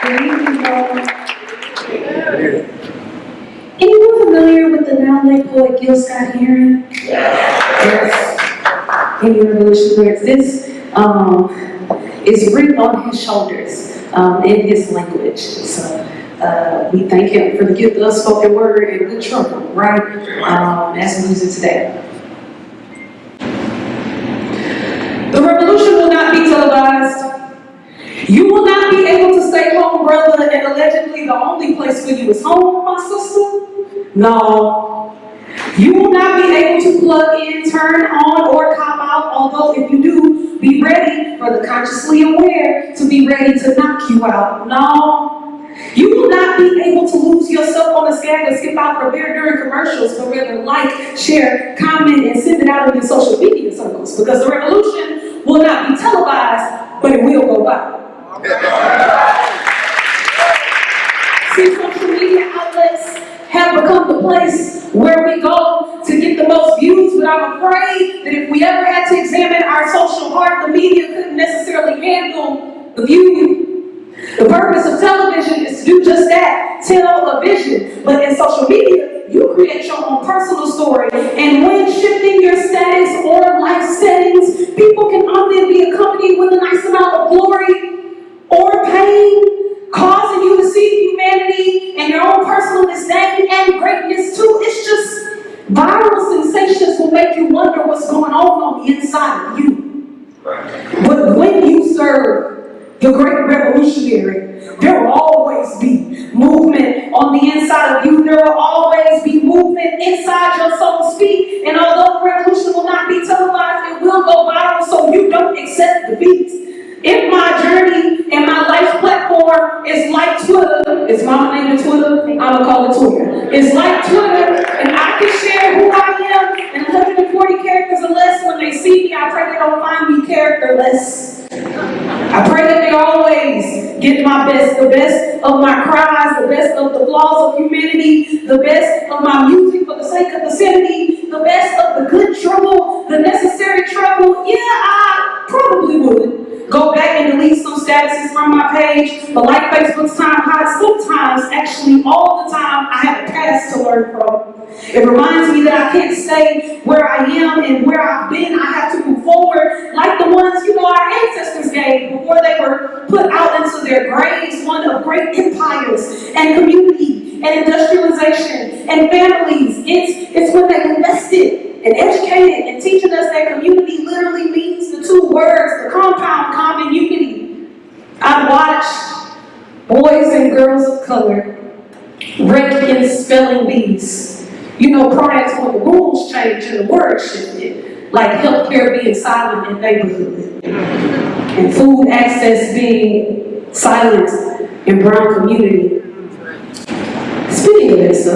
Good evening, y'all. Anyone familiar with the now late poet Gil Scott Heron? Yes. Any revolution lyrics? This is written on his shoulders in his language. So we thank him for the gift of spoken word and good trouble, right? As we use it today. The revolution will not be televised. You will not be able to stay home, brother, and allegedly the only place for you is home, my sister. No. You will not be able to plug in, turn on, or cop out, although if you do, be ready for the consciously aware to be ready to knock you out. No. You will not be able to lose yourself on a scale and skip out for beer during commercials, but rather like, share, comment, and send it out in your social media circles, because the revolution will not be televised, but it will go viral. See, social media outlets have become the place where we go to get the most views, but I'm afraid that if we ever had to examine our social heart, the media couldn't necessarily handle the view. The purpose of television is to do just that, tell a vision. But in social media, you create your own personal story. And when shifting your status or life settings, people can often be accompanied with a nice amount of glory or pain, causing you to see humanity and your own personal disdain and greatness too. It's just viral sensations will make you wonder what's going on the inside of you. But when you serve the great revolutionary, there will always be movement on the inside of you. There will always be movement inside your soul speak. And although the revolution will not be televised, it will go viral so you don't accept defeat. If my journey and my life platform is like Twitter, is my name in Twitter? I'm gonna call it Twitter. It's like Twitter, and I can share who I am in 140 characters or less. When they see me, I pray they don't find me characterless. I pray that they always get my best, the best of my cries, the best of the flaws of humanity, the best of my music for the sake of the sanity, the best of the good trouble, the necessary trouble. Yeah, I probably would go back and delete some statuses from my page, but like Facebook's time hides, sometimes, actually all the time, I have a past to learn from. It reminds me that I can't stay where I am and where I've been. I have to move forward like the ones, our ancestors gave before they were put out into their graves, one of great empires and community and industrialization and families. It's when they invested and educated and teaching us that community literally means the two words, the compound common unity. I've watched boys and girls of color rank in spelling bees. Prior to when the rules changed and the word shifted, like healthcare being silent in neighborhood, and food access being silent in brown community. Speaking of this,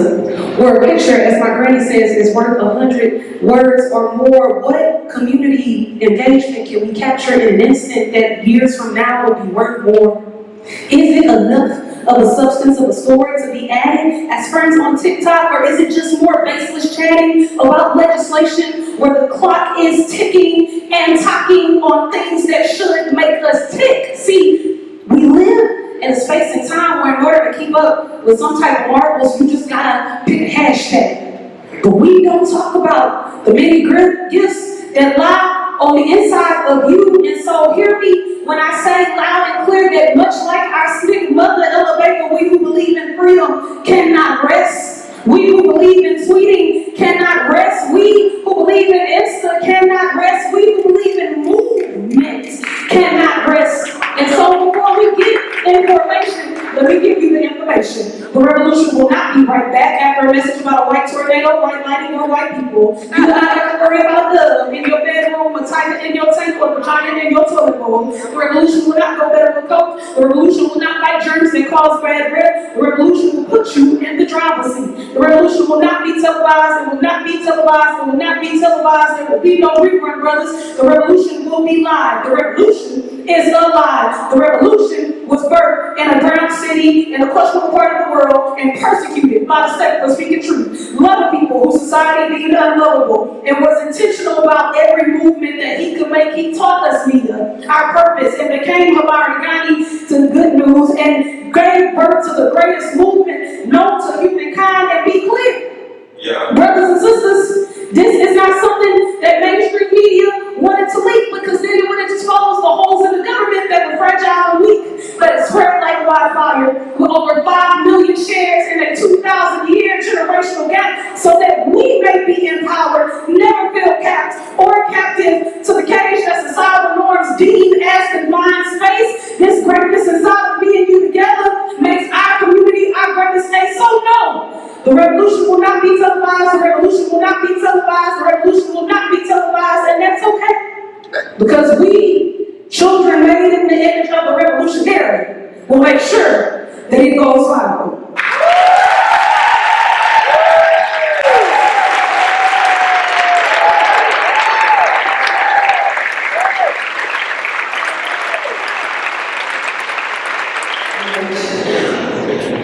where a picture, as my granny says, is worth 100 words or more, what community engagement can we capture in an instant that years from now will be worth more? Is it enough of a substance of a story to be added as friends on TikTok, or is it just more baseless chatting about legislation where the clock is ticking and talking on things that should make us tick? See, we live in a space and time where in order to keep up with some type of marvels, you just gotta pick a hashtag. But we don't talk about the many gifts that lie on the inside of you. And so hear me when I say loud and clear that much like our slick mother elevator, we who believe in freedom cannot rest. We who believe in tweeting cannot rest. We who believe in Insta cannot rest. We who believe in movement cannot rest. And so before we get information, let me give you the information. The revolution will not be right back after a message about a white tornado, white lightning, or white people. You do not have to worry about love in your bedroom, or tighter in your tank, or vagina in your toilet bowl. The revolution will not go better with coke. The revolution will not fight germs that cause bad breath. The revolution will put you in the driver's seat. The revolution will not be televised. It will not be televised. It will not be televised. There will be no rerun, brothers. The revolution will be live. The revolution is alive. The revolution was birthed in a brown city in a questionable part of the world and persecuted by the sect for speaking truth. Loving people who society deemed unlovable, and was intentional about every movement that he could make he taught us media, our purpose, and became Habarigani to the good news and gave birth to the greatest movement known to humankind. And be clear, brothers and sisters, this is not something that mainstream media wanted to leak, because then it would expose the holes in the government that were fragile and weak, but it spread like wildfire with over 5 million shares in a 2,000-year generational gap, so that we may be empowered, never feel capped or captive to the cage that societal norms deem as confined space. This greatness inside of me and you together makes our community our greatest state. So no, the revolution will not be televised, the revolution will not be televised, the revolution will not be televised, and that's okay. Because we, children made in the image of the revolutionary, will make sure that it goes viral.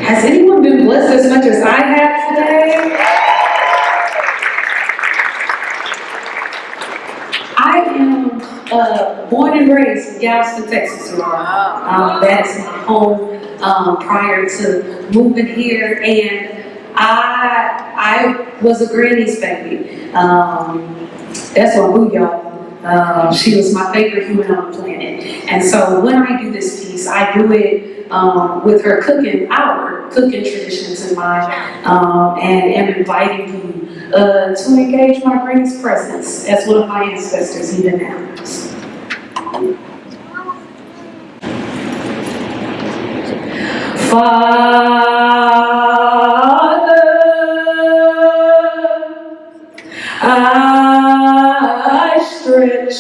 Has anyone been blessed as much as I have today? I am born and raised in Galveston, Texas. That's my home prior to moving here, and I was a granny's baby. That's what boo y'all. She was my favorite human on the planet. And so when I do this piece, I do it with her our cooking traditions in mind, and am inviting you to engage my granny's presence as one of my ancestors even now. Father, I stretch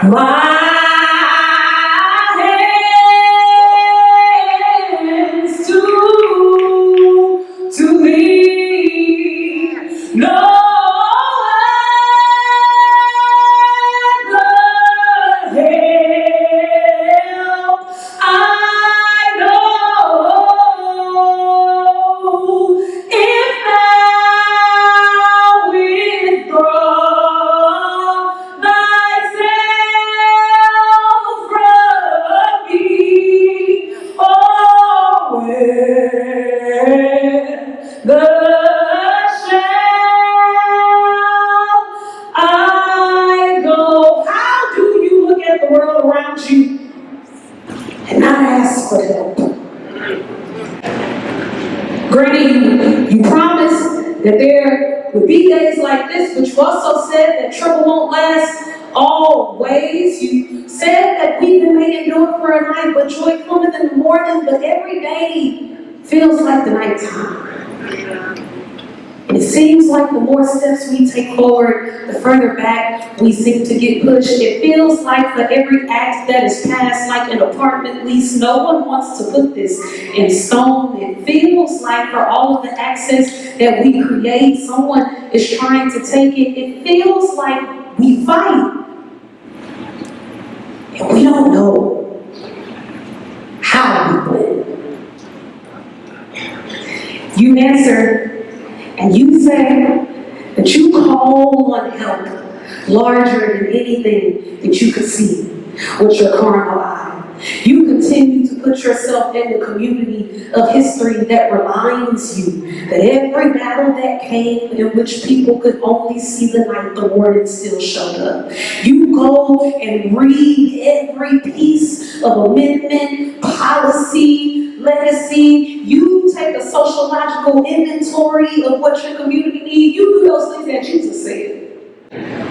my hands to thee. No other help I know. If thou withdraw thyself from me, oh, where the shall I go? How do you look at the world around you and not ask for help? Granny, you promised that there would be days like this, but you also said that trouble won't last always. You said that weeping may endure for a night, but joy cometh in the morning. But every day feels like the nighttime. And it seems like the more steps we take forward, the further back we seem to get pushed. It feels like for every act that is passed, like an apartment lease, no one wants to put this in stone. It feels like for all of the access that we create, someone is trying to take it. It feels like we fight, and we don't know how we win. You answer, and you say that you call on help larger than anything that you could see with your carnal eye. You continue to put yourself in the community of history that reminds you that every battle that came in which people could only see the night, the warden still showed up. You go and read every piece of amendment, policy, legacy. You take a sociological inventory of what your community needs. You do those things that Jesus said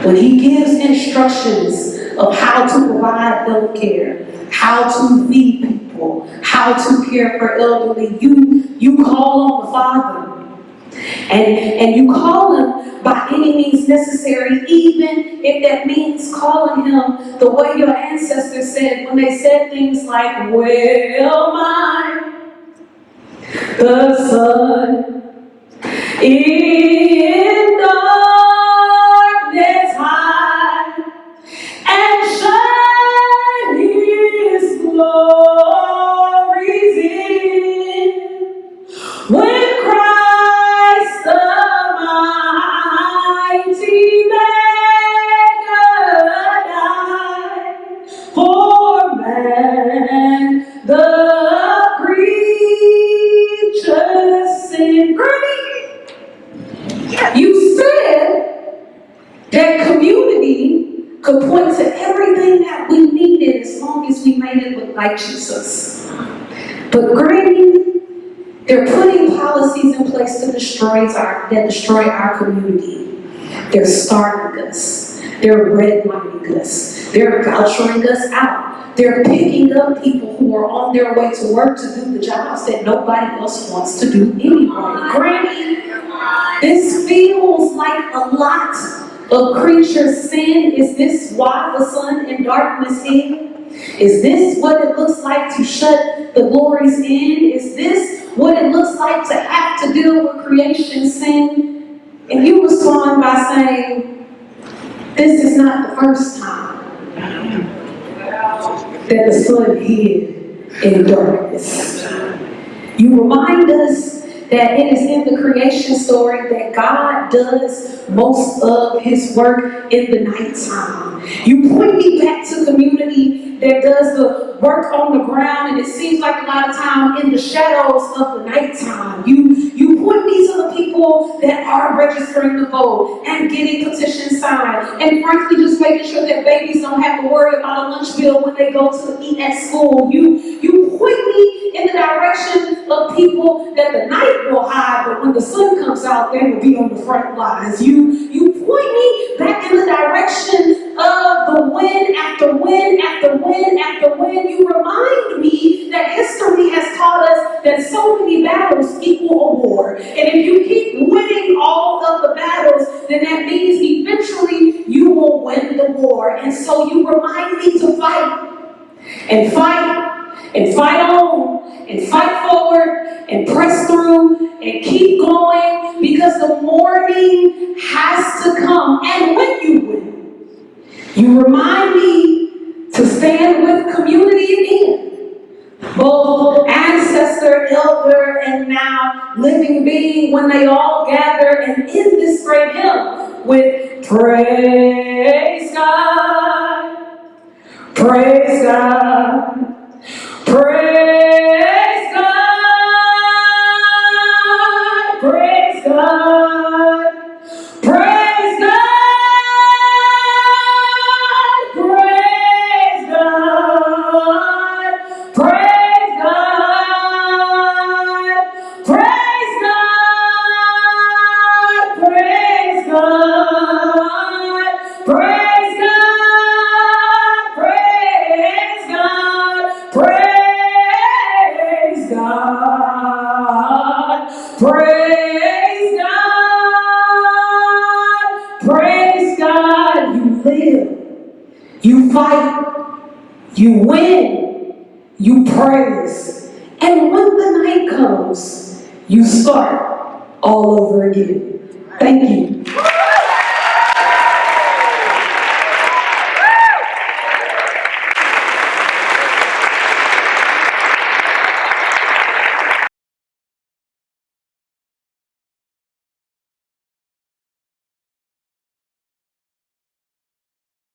when he gives instructions of how to provide health care, how to feed people, how to care for elderly. You call on the Father, and you call him by any means necessary, even if that means calling him the way your ancestors said when they said things like, well, the sun in darkness high and shine his glories in when Christ the mighty maker like Jesus. But Granny, they're putting policies in place that destroy our community. They're starving us. They're redlining us. They're vouchering us out. They're picking up people who are on their way to work to do the jobs that nobody else wants to do anyway. Granny, this feels like a lot of creature sin. Is this why the sun and darkness hid? Is this what it looks like to shut the glories in? Is this what it looks like to have to deal with creation sin? And you respond by saying, this is not the first time that the sun hid in darkness. You remind us that it is in the creation story that God does most of his work in the nighttime. You point me back to community that does the work on the ground, and it seems like a lot of time in the shadows of the nighttime. You point me to the people that are registering to vote and getting petitions signed, and frankly just making sure that babies don't have to worry about a lunch bill when they go to eat at school. You point me in the direction of people that the night will hide, but when the sun comes out, they will be on the front lines. You point me back in the direction of the win after win after win after win. You remind me that history has taught us that so many battles equal a war. And if you keep winning all of the battles, then that means eventually you will win the war. And so you remind me to fight and fight and fight on and fight forward and press through and keep going, because the morning has to come. And when you win, you remind me to stand with community again, both ancestor, elder, and now living being, when they all gather and in this great hymn with praise God, praise God, praise God, praise God, praise God, praise God, praise God, praise God, praise God, praise God, praise God, praise God, praise God, praise God. You live, you fight, you win, you praise, and when the night comes, you start all over again. Thank you.